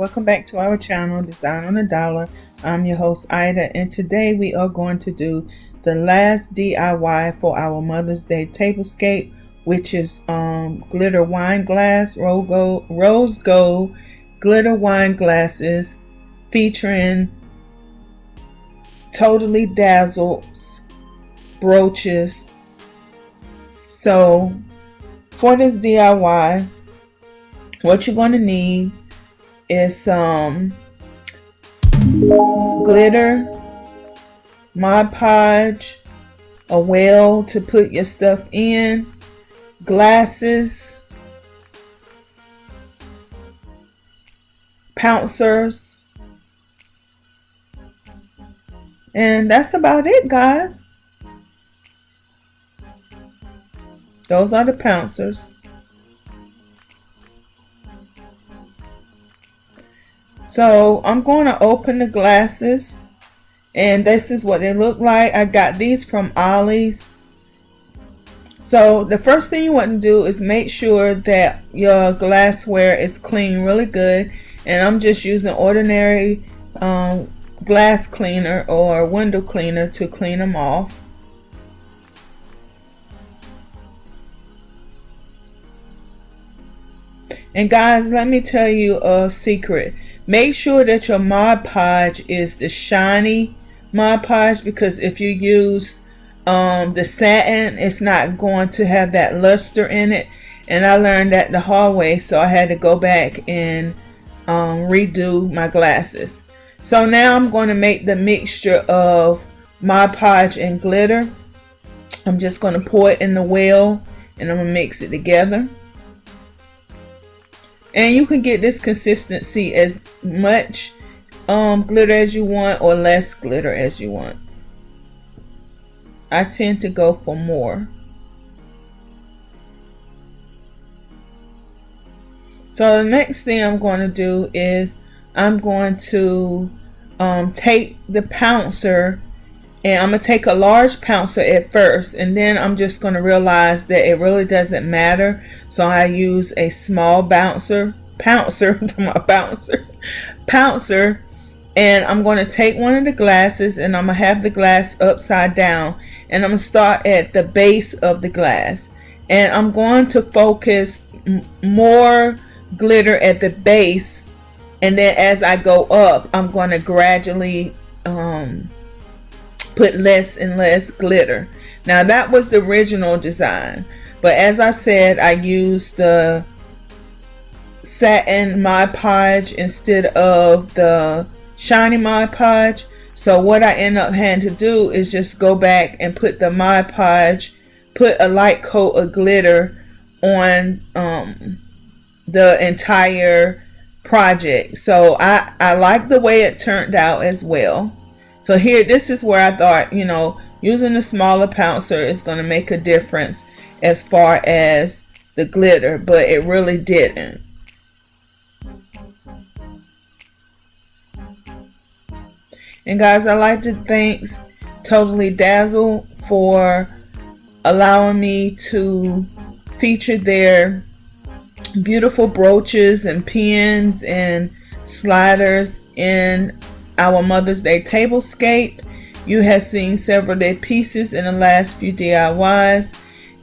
Welcome back to our channel, Design on a Dollar. I'm your host, Ida, and today we are going to do the last DIY for our Mother's Day tablescape, which is glitter wine glass, rose gold glitter wine glasses featuring totally dazzled brooches. So for this DIY, what you're going to need is some glitter, Mod Podge, a well to put your stuff in, glasses, pouncers, and that's about it, guys. Those are the pouncers. So I'm going to open the glasses, and this is what they look like. I got these from Ollie's. So the first thing you want to do is make sure that your glassware is clean really good, and I'm just using ordinary glass cleaner or window cleaner to clean them off. And guys, let me tell you a secret. Make sure that your Mod Podge is the shiny Mod Podge, because if you use the satin, it's not going to have that luster in it. And I learned that the hard way, so I had to go back and redo my glasses. So now I'm going to make the mixture of Mod Podge and glitter. I'm just going to pour it in the well, and I'm going to mix it together. And you can get this consistency as much glitter as you want or less glitter as you want. I tend to go for more. So the next thing I'm going to do is I'm going to take the pouncer, and I'm going to take a large pouncer at first, and then I'm just going to realize that it really doesn't matter. So I use a small pouncer, and I'm going to take one of the glasses, and I'm going to have the glass upside down, and I'm going to start at the base of the glass, and I'm going to focus more glitter at the base, and then as I go up, I'm going to gradually put less and less glitter. Now that was the original design, but as I said, I used the satin Mod Podge instead of the shiny Mod Podge. So what I end up having to do is just go back and put the Mod Podge, put a light coat of glitter on the entire project. So I like the way it turned out as well. So here, this is where I thought, you know, using a smaller pouncer is going to make a difference as far as the glitter, but it really didn't. And guys, I'd like to thank Totally Dazzled for allowing me to feature their beautiful brooches and pins and sliders in our Mother's Day tablescape. You have seen several of their pieces in the last few DIYs,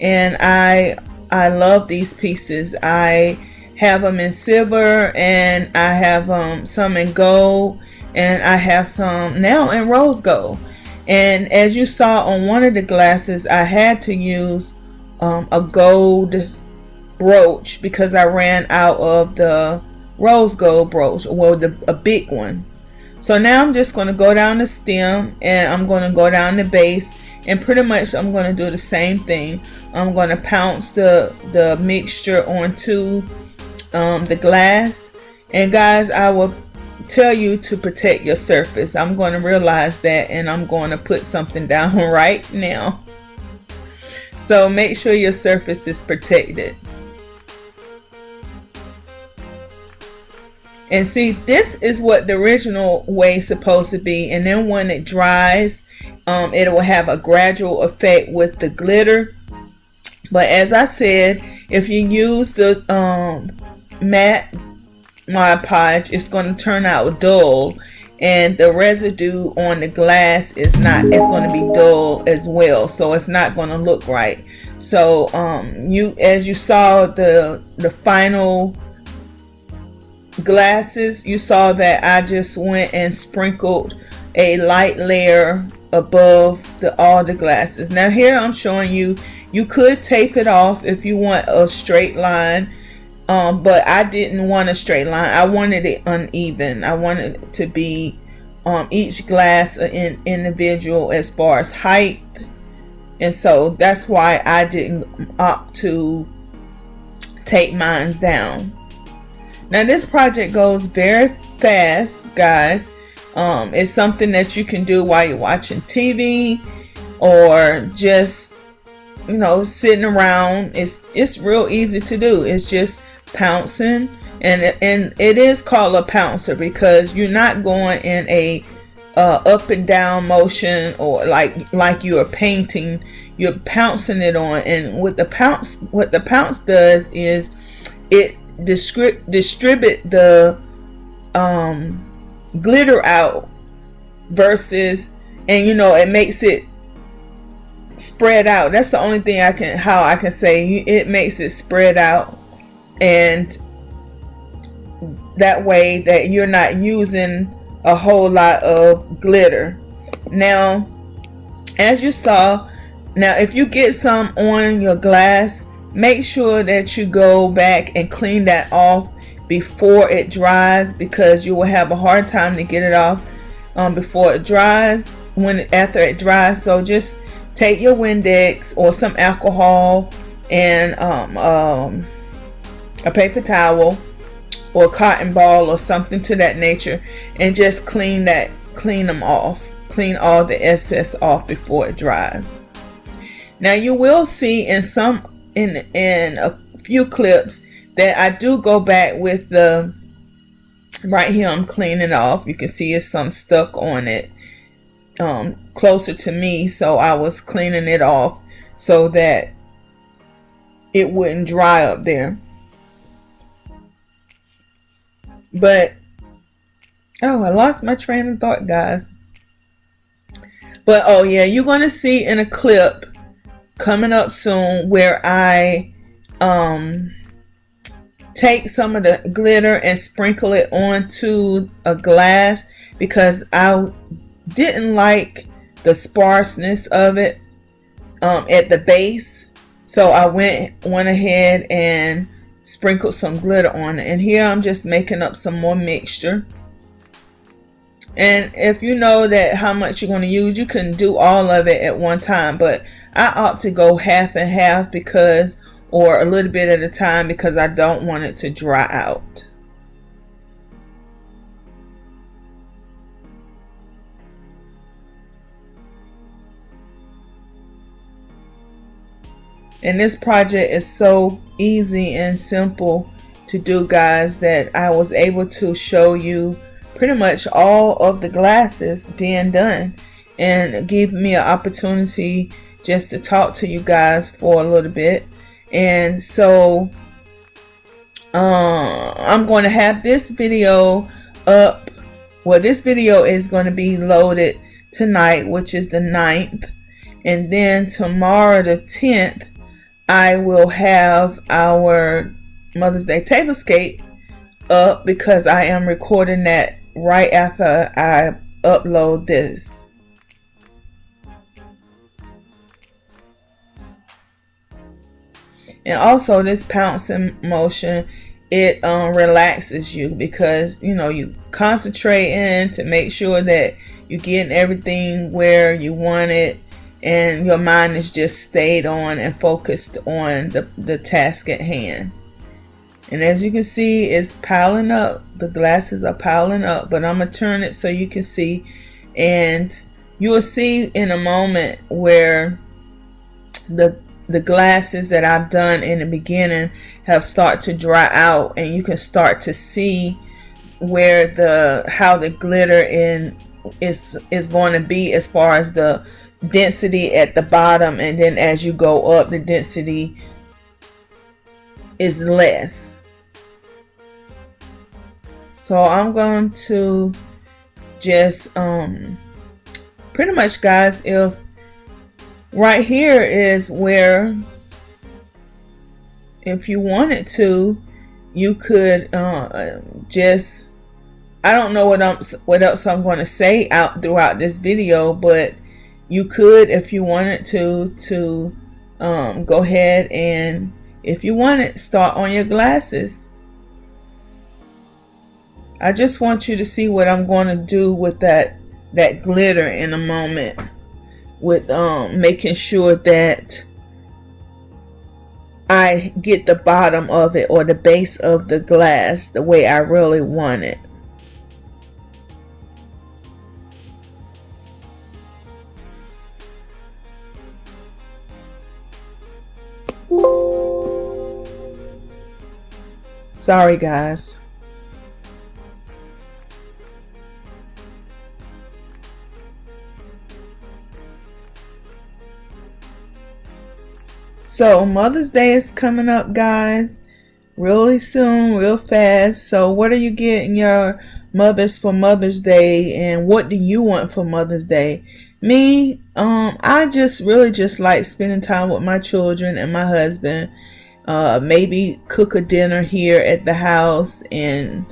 and I love these pieces. I have them in silver, and I have some in gold, and I have some now in rose gold. And as you saw on one of the glasses, I had to use a gold brooch because I ran out of the rose gold brooch, well, a big one. So now I'm just going to go down the stem, and I'm going to go down the base, and pretty much I'm going to do the same thing. I'm going to pounce the mixture onto the glass. And guys, I will tell you to protect your surface. I'm going to realize that, and I'm going to put something down right now. So make sure your surface is protected. And see, this is what the original way is supposed to be, and then when it dries, it will have a gradual effect with the glitter. But as I said, if you use the matte Mod Podge, it's going to turn out dull, and the residue on the glass is not, it's going to be dull as well, so it's not going to look right. So as you saw the final glasses, you saw that I just went and sprinkled a light layer above all the glasses. Now here I'm showing you, you could tape it off if you want a straight line, but I didn't want a straight line. I wanted it uneven. I wanted it to be each glass an individual as far as height, and so that's why I didn't opt to tape mine down. Now this project goes very fast, guys. It's something that you can do while you're watching TV or just, you know, sitting around. It's real easy to do. It's just pouncing, and it is called a pouncer because you're not going in a up and down motion or like you are painting. You're pouncing it on, and what the pounce does is it distribute the glitter out versus, and you know, it makes it spread out. That's the only thing how I can say it makes it spread out, and that way that you're not using a whole lot of glitter. Now, as you saw, now if you get some on your glass, make sure that you go back and clean that off before it dries, because you will have a hard time to get it off before it dries, after it dries. So just take your Windex or some alcohol and a paper towel or a cotton ball or something to that nature, and just clean them off. Clean all the excess off before it dries. Now you will see in a few clips that I do go back with the, right here I'm cleaning off. You can see it's some stuck on it closer to me, so I was cleaning it off so that it wouldn't dry up there. But I lost my train of thought, guys. But oh yeah, you're going to see in a clip coming up soon where I take some of the glitter and sprinkle it onto a glass, because I didn't like the sparseness of it at the base. So I went ahead and sprinkled some glitter on it. And here I'm just making up some more mixture. And if you know that how much you're going to use, you can do all of it at one time. But I opt to go half and half, because, or a little bit at a time, because I don't want it to dry out. And this project is so easy and simple to do, guys, that I was able to show you pretty much all of the glasses being done, and give me an opportunity just to talk to you guys for a little bit. And so I'm going to have this video up. Well, this video is going to be loaded tonight, which is the 9th, and then tomorrow the 10th I will have our Mother's Day tablescape up, because I am recording that right after I upload this. And also this pouncing motion, it relaxes you, because you know you concentrate in to make sure that you're getting everything where you want it, and your mind is just stayed on and focused on the task at hand. And as you can see, it's piling up. The glasses are piling up, but I'm gonna turn it so you can see, and you will see in a moment where the glasses that I've done in the beginning have started to dry out, and you can start to see where how the glitter is going to be, as far as the density at the bottom, and then as you go up, the density is less. So I'm going to just pretty much, guys, if right here is where, if you wanted to, you could just, I don't know what else I'm going to say out throughout this video, but you could, if you wanted to go ahead and, if you wanted, start on your glasses. I just want you to see what I'm going to do with that glitter in a moment, with making sure that I get the bottom of it, or the base of the glass, the way I really want it. Sorry, guys. So Mother's Day is coming up, guys, really soon, real fast. So what are you getting your mothers for Mother's Day, and what do you want for Mother's Day? Me, I just really just like spending time with my children and my husband. Maybe cook a dinner here at the house, and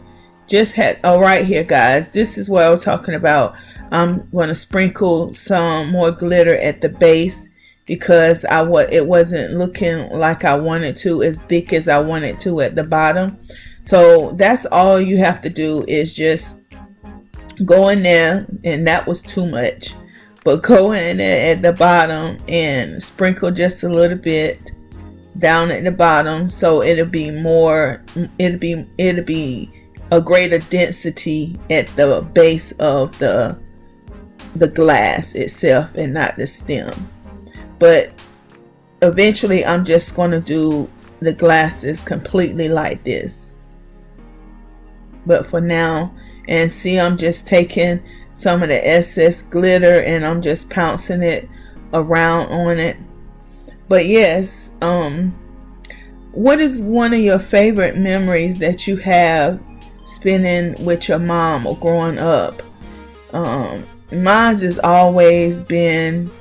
just had, oh, right here, guys, this is what I was talking about. I'm going to sprinkle some more glitter at the base, because it wasn't looking like I wanted to, as thick as I wanted to at the bottom. So that's all you have to do, is just go in there, and that was too much, but go in there at the bottom and sprinkle just a little bit down at the bottom, so it'll be a greater density at the base of the glass itself, and not the stem. But eventually I'm just going to do the glasses completely like this. But for now, and see, I'm just taking some of the excess glitter and I'm just pouncing it around on it. But yes, what is one of your favorite memories that you have spending with your mom or growing up? Mine's has always been,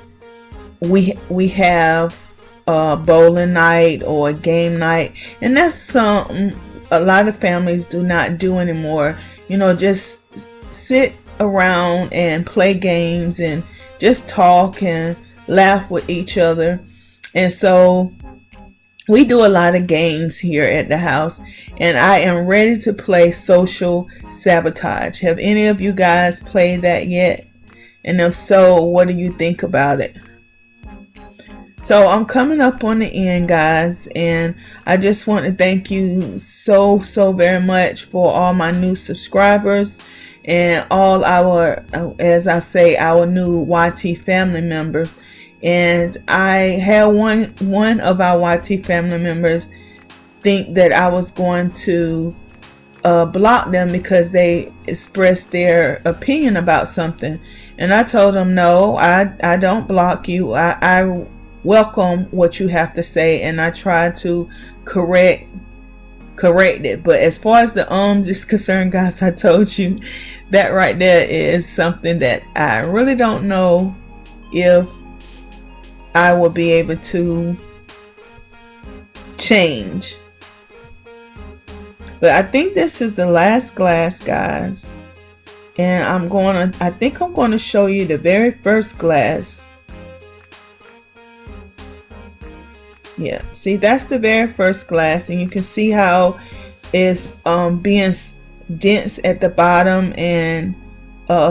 we have a bowling night or a game night, and that's something a lot of families do not do anymore. You know, just sit around and play games and just talk and laugh with each other. And so we do a lot of games here at the house, and I am ready to play Social Sabotage. Have any of you guys played that yet? And if so, what do you think about it? So I'm coming up on the end, guys, and I just want to thank you so very much for all my new subscribers and all our, as I say, our new YT family members. And I had one of our YT family members think that I was going to block them because they expressed their opinion about something, and I told them, no, I don't block you. I welcome what you have to say, and I try to correct it. But as far as the is concerned, guys, I told you that right there is something that I really don't know if I will be able to change. But I think this is the last glass, guys, and I think I'm going to show you the very first glass. Yeah, see, that's the very first glass, and you can see how it's being dense at the bottom and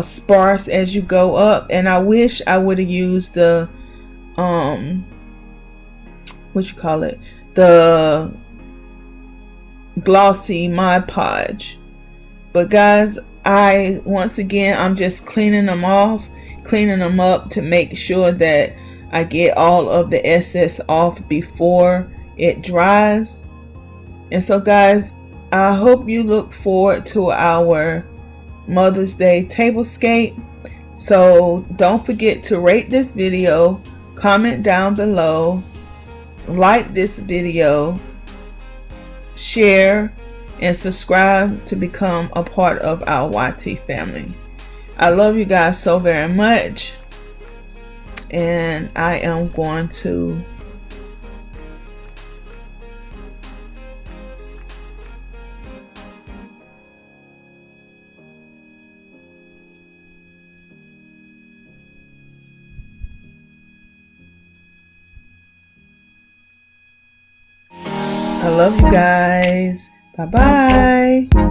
sparse as you go up. And I wish I would have used the the glossy Mod Podge. But guys, once again, I'm just cleaning them up to make sure that I get all of the excess off before it dries. And so guys, I hope you look forward to our Mother's Day tablescape. So don't forget to rate this video, comment down below, like this video, share, and subscribe to become a part of our YT family. I love you guys so very much, and I am going to I love you guys. Bye bye.